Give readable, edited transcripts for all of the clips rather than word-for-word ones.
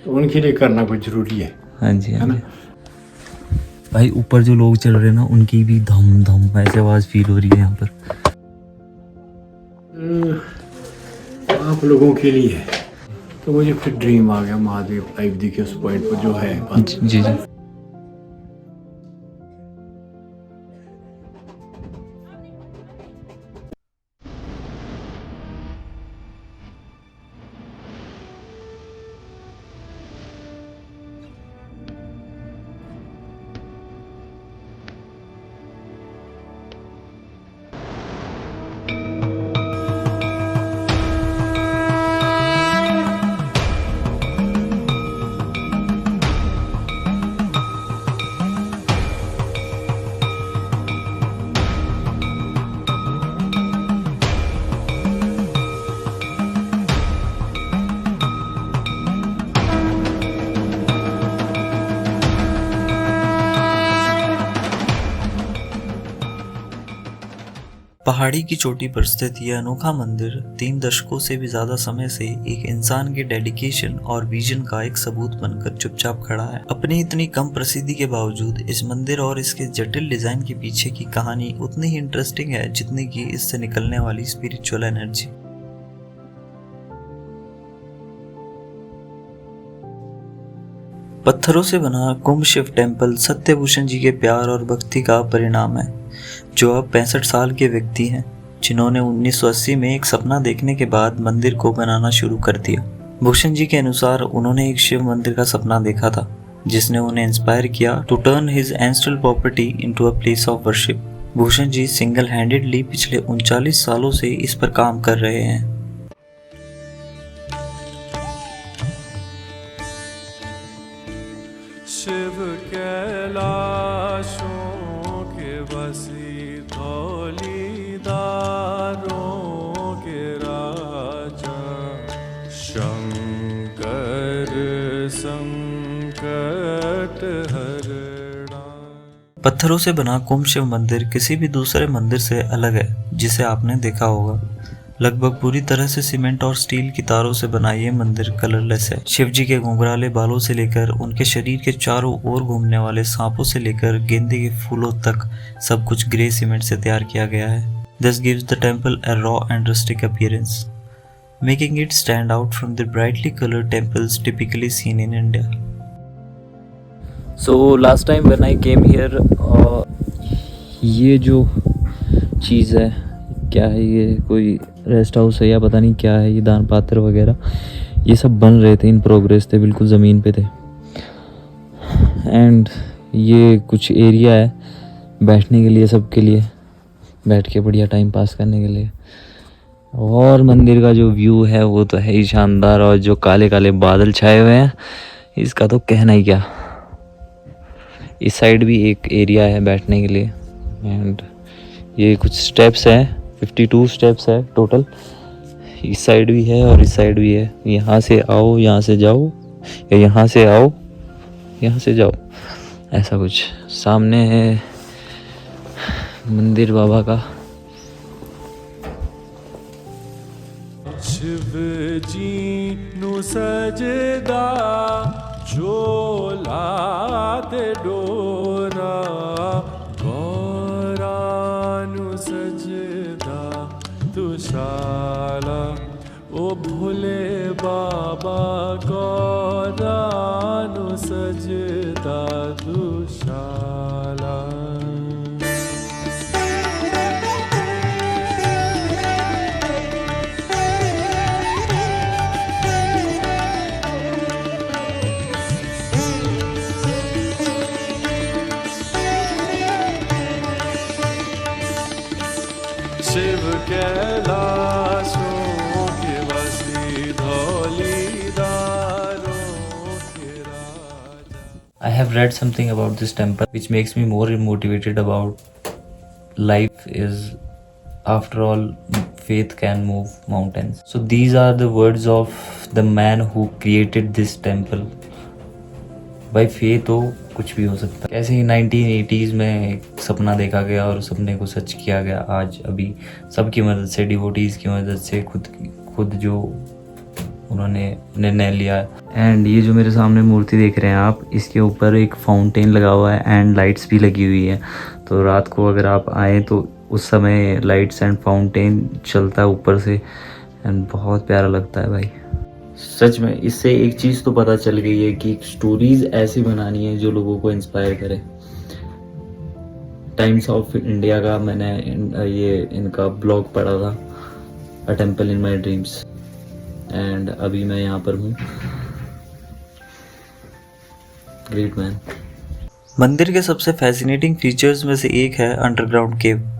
तो उनके लिए करना कुछ जरूरी है। हाँ जी, है हाँ ना? जी। भाई ऊपर जो लोग चल रहे हैं ना, उनकी भी धम धम ऐसे आवाज़ फील हो रही है यहाँ पर। आप लोगों के लिए है। तो मुझे फिर ड्रीम आ गया महादेव लाइव दिखे उस पॉइंट पर जो है बात। जी जी। पहाड़ी की चोटी पर स्थित यह अनोखा मंदिर 3 दशकों से भी ज्यादा समय से एक इंसान के डेडिकेशन और विजन का एक सबूत बनकर चुपचाप खड़ा है। अपनी इतनी कम प्रसिद्धि के बावजूद इस मंदिर और इसके जटिल डिजाइन के पीछे की कहानी उतनी ही इंटरेस्टिंग है जितनी कि इससे निकलने वाली स्पिरिचुअल एनर्जी। पत्थरों से बना कुंभ शिव टेम्पल सत्यभूषण जी के प्यार और भक्ति का परिणाम है, जो अब 65 साल के व्यक्ति हैं, जिन्होंने 1980 में एक सपना देखने के बाद मंदिर को बनाना शुरू कर दिया। भूषण जी के अनुसार उन्होंने एक शिव मंदिर का सपना देखा था, जिसने उन्हें इंस्पायर किया to turn his ancestral property into a place of worship. Bhushan ji single handedly पिछले 39 सालों से इस पर काम कर रहे हैं। शिव कैलाशों के बसी धौलीदारों के राजा, शंकर संकट हरणा। पत्थरों से बना कुंभ शिव मंदिर किसी भी दूसरे मंदिर से अलग है जिसे आपने देखा होगा। लगभग पूरी तरह से सीमेंट और स्टील की तारों से बना ये मंदिर कलरलेस है। शिव जी के घुंघराले बालों से लेकर उनके शरीर के चारों ओर घूमने वाले सांपों से लेकर गेंदे के फूलों तक सब कुछ ग्रे सीमेंट से तैयार किया गया है। This gives the temple a raw and rustic appearance, making it stand out from the brightly colored temples typically seen in India. So last time when I came here, ये जो चीज़ है क्या है, ये कोई रेस्ट हाउस है या पता नहीं क्या है, ये दान पात्र वगैरह ये सब बन रहे थे, इन प्रोग्रेस थे, बिल्कुल ज़मीन पे थे। एंड ये कुछ एरिया है बैठने के लिए, सबके लिए बैठ के बढ़िया टाइम पास करने के लिए। और मंदिर का जो व्यू है वो तो है ही शानदार, और जो काले काले बादल छाए हुए हैं इसका तो कहना ही क्या। इस साइड भी एक एरिया है बैठने के लिए। एंड ये कुछ स्टेप्स हैं, 52 स्टेप्स है टोटल। इस साइड भी है और इस साइड भी है। यहाँ से आओ यहाँ से जाओ, या यहाँ से आओ यहाँ से जाओ, ऐसा कुछ। सामने है मंदिर बाबा का। शिव जी नु सजदा जो लाते डोरा, गौरा नु सजदा तुशाला। ओ भोले बाबा गौरा नु सजदा तुशाला। शिव कैलाशों के बसी धौलीदारों के राजा। I have read something about this temple which makes me more motivated about life is, after all, faith can move mountains. So these are the words of the man who created this temple. भाई faith हो कुछ भी हो सकता है। ऐसे ही 1980s में एक सपना देखा गया और सपने को सच किया गया। आज अभी सबकी मदद से, डिवोटीज की मदद से, खुद जो उन्होंने निर्णय लिया एंड ये जो मेरे सामने मूर्ति देख रहे हैं आप, इसके ऊपर एक फाउंटेन लगा हुआ है एंड लाइट्स भी लगी हुई है। तो रात को अगर आप आएँ तो उस समय लाइट्स एंड फाउंटेन चलता है ऊपर से एंड बहुत प्यारा लगता है भाई। सच में इससे एक चीज़ तो पता चल गई है कि स्टोरीज ऐसी बनानी है जो लोगों को इंस्पायर करे। टाइम्स ऑफ इंडिया का मैंने ये इनका ब्लॉग पढ़ा था, a temple in my dreams, and अभी मैं यहाँ पर हूँ। Great man. मंदिर के सबसे फैसिनेटिंग फीचर्स में से एक है अंडरग्राउंड केव।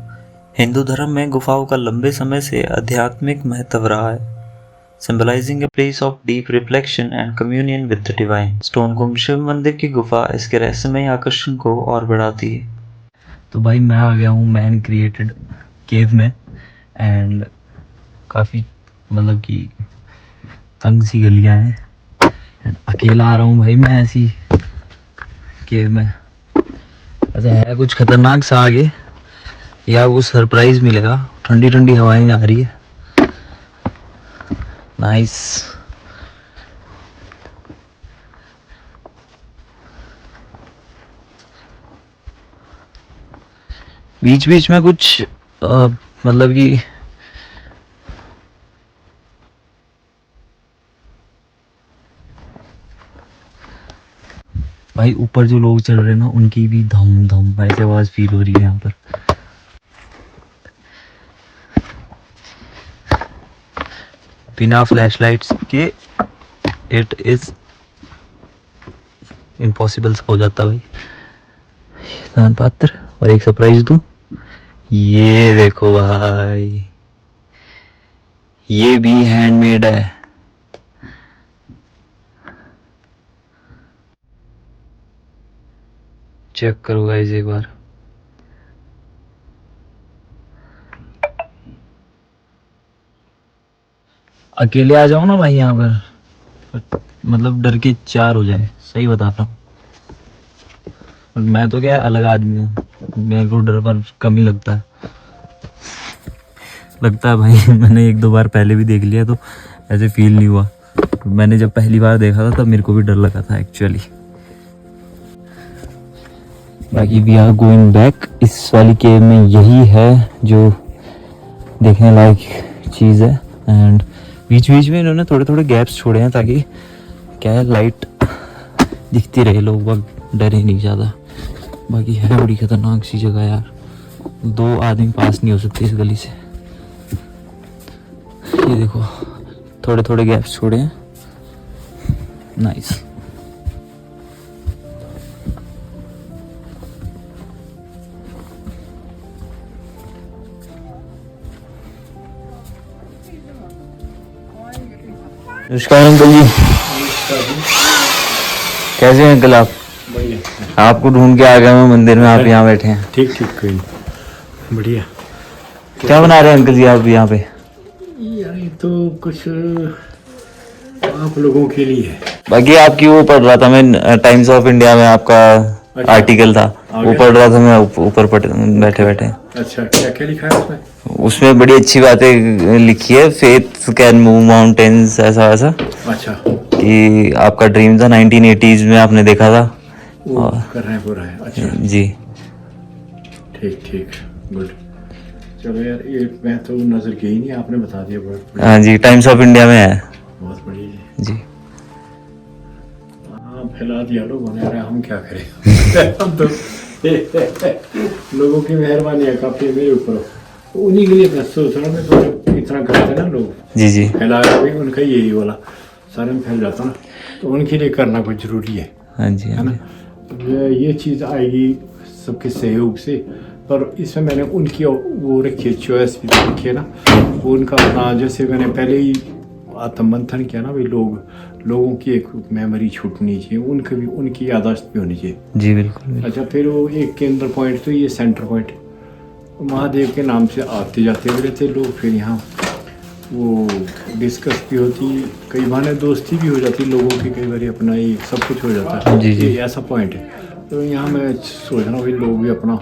हिंदू धर्म में गुफाओं का लंबे समय से आध्यात्मिक महत्व रहा है, symbolizing a place of deep reflection and communion with the divine. स्टोनकुंड Shiv मंदिर की गुफा इसके रहस्यमय आकर्षण को और बढ़ाती है। तो भाई मैं आ गया हूँ मैन क्रिएटेड केव में एंड काफ़ी मतलब कि तंग सी गलियाँ हैं एंड अकेला आ रहा हूँ भाई मैं ऐसी केव में। ऐसा है कुछ खतरनाक सा आगे, या वो सरप्राइज मिलेगा। ठंडी ठंडी हवाएं आ रही है, नाइस। बीच बीच में कुछ मतलब कि भाई ऊपर जो लोग चढ़ रहे हैं ना उनकी भी धम धम ऐसे आवाज फील हो रही है यहाँ पर। बिना फ्लैश लाइट्स के इट इज इम्पॉसिबल हो जाता भाई। दान पात्र और एक सरप्राइज दूं, ये देखो भाई, ये भी हैंडमेड है। चेक करो गाइस एक बार। अकेले आ जाओ ना भाई यहाँ पर, मतलब डर के चार हो जाए, सही बता रहा हूँ। मैं तो क्या अलग आदमी हूँ, मेरे को डर पर कम ही लगता है भाई। मैंने एक दो बार पहले भी देख लिया तो ऐसे फील नहीं हुआ। मैंने जब पहली बार देखा था तब मेरे को भी डर लगा था एक्चुअली। बाकी वी आर गोइंग बैक। इस वाली केव में यही है जो देखने लायक चीज़ है एंड बीच बीच में इन्होंने थोड़े थोड़े गैप्स छोड़े हैं ताकि क्या है लाइट दिखती रहे, लोग वक्त डरे नहीं ज़्यादा। बाकी है बड़ी खतरनाक सी जगह यार, 2 आदमी पास नहीं हो सकते इस गली से। ये देखो थोड़े थोड़े गैप्स छोड़े हैं, नाइस। नमस्कार अंकल जी। कैसे हैं अंकल आप? बढ़िया। आपको ढूंढ के आ गया मैं मंदिर में, आप यहाँ बैठे हैं। ठीक ठीक, कोई नहीं, बढ़िया। क्या बना रहे हैं अंकल जी आप यहाँ पे? यार ये तो कुछ आप लोगों के लिए है। बाकी आपकी वो पढ़ रहा था मैं, टाइम्स ऑफ इंडिया में आपका आर्टिकल था, वो पढ़ रहा था मैं ऊपर बैठे बैठे। अच्छा, क्या क्या लिखा है उसमें? उसमें बड़ी अच्छी बातें लिखी है, फेथ कैन मूव माउंटेन्स, ऐसा वैसा। अच्छा, कि आपका ड्रीम था 1980s में आपने देखा था वो कर रहे हैं पूरा है। अच्छा जी, ठीक ठीक, गुड। चलो यार, ये मैं तो नजर गई नहीं, आपने बता दिया। बहुत हाँ जी, टाइम्स ऑफ इंडिया में है। बहुत बढ़िया जी। हाँ, फैला दिया लोगों ने, हम क्या करें। हम तो लोगों की मेहरबानी है काफी मेरे ऊपर, उन्हीं के लिए मैं सोच रहा हूँ। तो इतना करते ना लोग, जी जी, फैलाया भी उनका यही वाला सारे में फैल जाता ना, तो उनके लिए करना कुछ जरूरी है। हाँ जी, है ना। ये चीज़ आएगी सबके सहयोग से, पर इसमें मैंने उनकी वो रखी है, चॉइस भी रखी है ना। वो उनका अपना, जैसे मैंने पहले ही आत्ममंथन किया ना भाई, लोगों की एक मेमोरी छूटनी चाहिए, उनकी भी, उनकी यादाश्त भी होनी चाहिए। जी बिल्कुल। अच्छा, फिर वो एक केंद्र पॉइंट, तो ये सेंटर पॉइंट महादेव के नाम से आते जाते रहते लोग। फिर यहाँ वो डिस्कस भी होती, कई बार दोस्ती भी हो जाती लोगों की, कई बार अपना ये सब कुछ हो जाता है। जी जी, ये ऐसा पॉइंट है। तो यहाँ मैं सोच रहा हूँ लोग भी अपना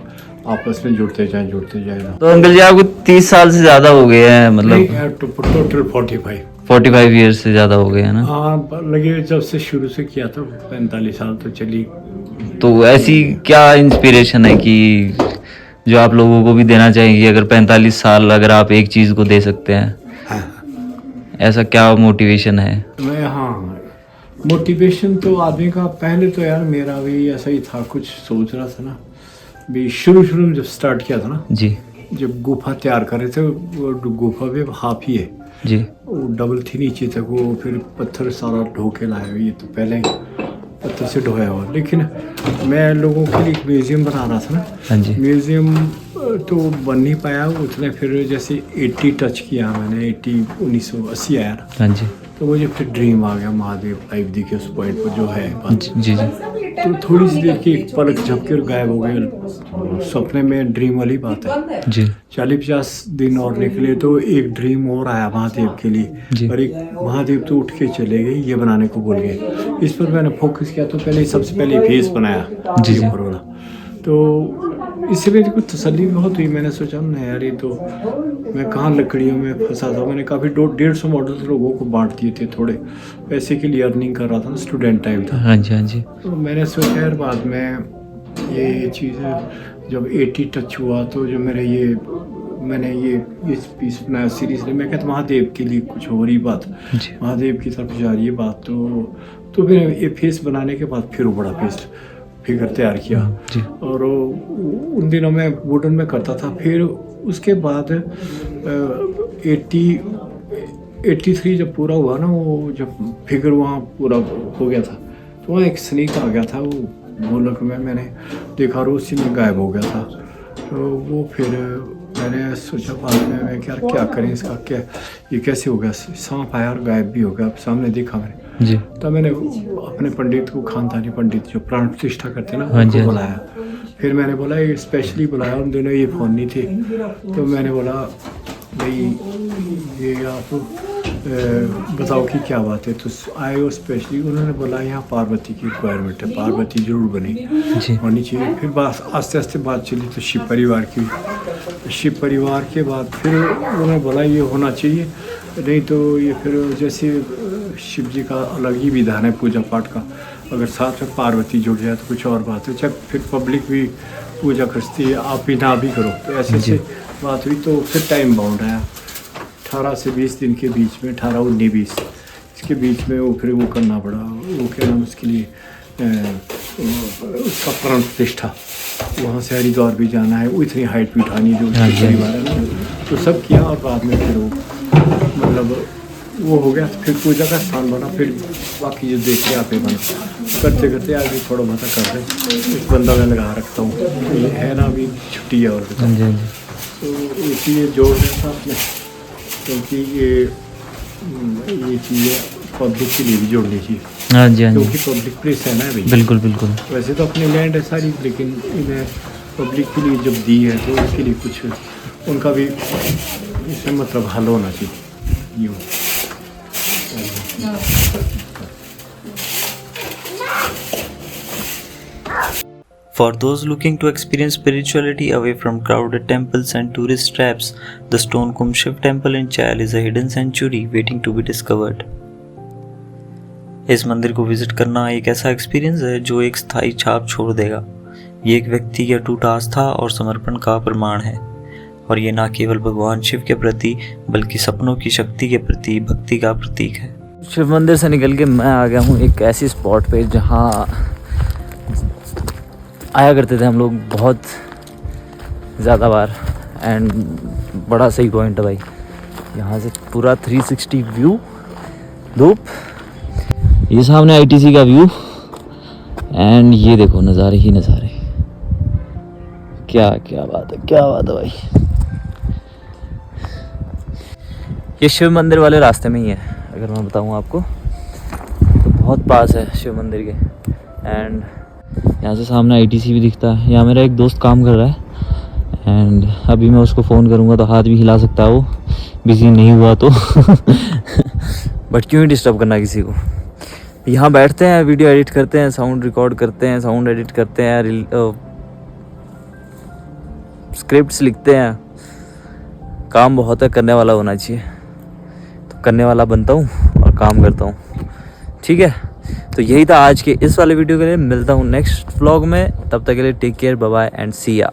आपस में जुड़ते जाए ना। तो अंकल जी आपको 30 साल से ज्यादा हो गए हैं मतलब? टोटल 45। 45 ईयर्स से ज़्यादा हो गए है ना। हाँ, पर लगे जब से शुरू से किया था 45 साल तो चली। तो ऐसी क्या इंस्पिरेशन है कि जो आप लोगों को भी देना चाहेंगे, अगर 45 साल अगर आप एक चीज़ को दे सकते हैं, हाँ, ऐसा क्या मोटिवेशन है? मैं हाँ, मोटिवेशन तो आदमी का पहले तो यार मेरा भी ऐसा ही था, कुछ सोच रहा था ना भी शुरू में जब स्टार्ट किया था ना, जी जब गुफा तैयार कर रहे थे, वो गुफा भी हाफ ही है, जी वो डबल थी नीचे तक, वो फिर पत्थर सारा ढो के लाए हुए, ये तो पहले ही पत्थर से ढोया हुआ। लेकिन मैं लोगों के लिए एक म्यूज़ियम बना रहा था ना, हाँ जी म्यूज़ियम तो बन नहीं पाया उतने, फिर जैसे 80 टच किया मैंने, 1980 आया ना, हाँ जी तो मुझे फिर ड्रीम आ गया महादेव लाइव दिखे उस पॉइंट पर जो है बात। जी जी तो थोड़ी सी देर की एक पलक झपके और गायब हो गए सपने में, ड्रीम वाली बात है। जी 40-50 दिन और निकले तो एक ड्रीम और आया महादेव के जी। लिए, और एक महादेव तो उठ के चले गए, ये बनाने को भूल गए। इस पर मैंने फोकस किया, तो पहले सबसे पहले फेस बनाया जी, जी। ऊपर वाला, तो इससे मेरी कुछ तसल्ली बहुत हुई। मैंने सोचा नहीं यार, ये तो मैं कहाँ लकड़ियों में फंसा था। मैंने काफ़ी 150 मॉडल लोगों को बांट दिए थे, थोड़े पैसे के लिए अर्निंग कर रहा था, स्टूडेंट टाइम था। हाँ जी हाँ जी तो मैंने सोचा यार बाद में ये चीज़ जब 80 टच हुआ तो जो मैंने ये पीस बनाया सीरीज में, मैं कहता महादेव के लिए कुछ हो रही बात, जी महादेव की तरफ जा रही है बात। तो फिर ये फेस बनाने के बाद फिर वो बड़ा फेस फिगर तैयार किया, जी और उन दिनों में वुडन में करता था। फिर उसके बाद 83 जब पूरा हुआ ना, वो जब फिगर वहाँ पूरा हो गया था, तो वहाँ एक स्नेक आ गया था, वो गोलक में मैंने देखा, और उसी में गायब हो गया था। तो वो फिर मैंने सोचा बाद में मैं क्या करें इसका, क्या ये कैसे हो गया, सांप आया और गायब भी हो गया, सामने देखा मैंने। जी तब मैंने अपने पंडित को, खानदानी पंडित जो प्राण प्रतिष्ठा करते ना, हाँ जी, उनको हाँ जी। बुलाया। फिर मैंने बोला, ये स्पेशली बुलाया, उन दिनों ये फ़ोन नहीं थे, तो मैंने बोला भाई ये आप बताओ कि क्या बात है। तो आए वो स्पेशली, उन्होंने बोला यहाँ पार्वती की रिक्वायरमेंट है, पार्वती जरूर बनेगी, जी होनी चाहिए। फिर बात आस्ते आस्ते बात चली तो शिव परिवार की, शिव परिवार के बाद फिर उन्होंने बोला ये होना चाहिए, नहीं तो ये फिर जैसे शिव जी का अलग ही विधान है पूजा पाठ का, अगर साथ में पार्वती जुड़ जाए तो कुछ और बात है, चाहे फिर पब्लिक भी पूजा करती है, आप भी ना भी करो। तो ऐसे जी। से बात हुई, तो फिर टाइम बाउंड आया 18 से 20 दिन के बीच में, 18, 19, 20 इसके बीच में वो फिर वो करना पड़ा, वो क्या नाम उसके लिए उसका प्राण प्रतिष्ठा, वहाँ से हरिद्वार भी जाना है, वो इतनी हाइट भी उठानी जो हाँ उसके जी। परिवार है ना, तो सब किया। और बाद में फिर वो मतलब वो हो गया, फिर पूजा का स्थान बना, फिर बाकी जो देख के आप बना, करते करते आगे थोड़ा बहुत कर रहे। एक बंदा मैं लगा रखता हूँ, तो ये है ना अभी छुट्टी है, और हाँ जी हाँ जी तो इसीलिए जोड़ रहे साथ में, क्योंकि ये चीज़ें पब्लिक के लिए भी जोड़नी चाहिए, हाँ जी हाँ क्योंकि जी पब्लिक प्लेस है ना भाई। बिल्कुल बिल्कुल वैसे तो अपनी लैंड है सारी, लेकिन इन्हें पब्लिक के लिए जब दी है तो उसके लिए कुछ उनका भी इसमें मतलब हल होना चाहिए यूँ। For those looking to experience spirituality away from crowded temples and tourist traps, the Stone Kumb Shiv Temple in Chail is a hidden sanctuary waiting to be discovered. इस मंदिर को विजिट करना एक ऐसा एक्सपीरियंस है जो एक स्थायी छाप छोड़ देगा। ये एक व्यक्ति की अटूट आस्था और समर्पण का प्रमाण है, और ये ना केवल भगवान शिव के प्रति बल्कि सपनों की शक्ति के प्रति भक्ति का प्रतीक है। शिव मंदिर से निकल के मैं आ गया हूँ एक ऐसी स्पॉट पे जहाँ आया करते थे हम लोग बहुत ज़्यादा बार, एंड बड़ा सही पॉइंट है भाई, यहाँ से पूरा 360 व्यू लूप, ये सामने आईटीसी का व्यू, एंड ये देखो नज़ारे ही नज़ारे, क्या क्या बात है भाई। ये शिव मंदिर वाले रास्ते में ही है, अगर मैं बताऊँ आपको तो बहुत पास है शिव मंदिर के। एंड यहाँ से सामने आईटीसी भी दिखता है, यहाँ मेरा एक दोस्त काम कर रहा है, एंड अभी मैं उसको फ़ोन करूँगा तो हाथ भी हिला सकता है वो, बिज़ी नहीं हुआ तो बट क्यों ही डिस्टर्ब करना किसी को। यहाँ बैठते हैं, वीडियो एडिट करते हैं, साउंड रिकॉर्ड करते हैं, साउंड एडिट करते हैं, स्क्रिप्ट्स लिखते हैं, काम बहुत है, करने वाला होना चाहिए। तो करने वाला बनता हूँ और काम करता हूँ। ठीक है, तो यही था आज के इस वाले वीडियो के लिए। मिलता हूँ नेक्स्ट व्लॉग में, तब तक के लिए take care, bye bye and see या।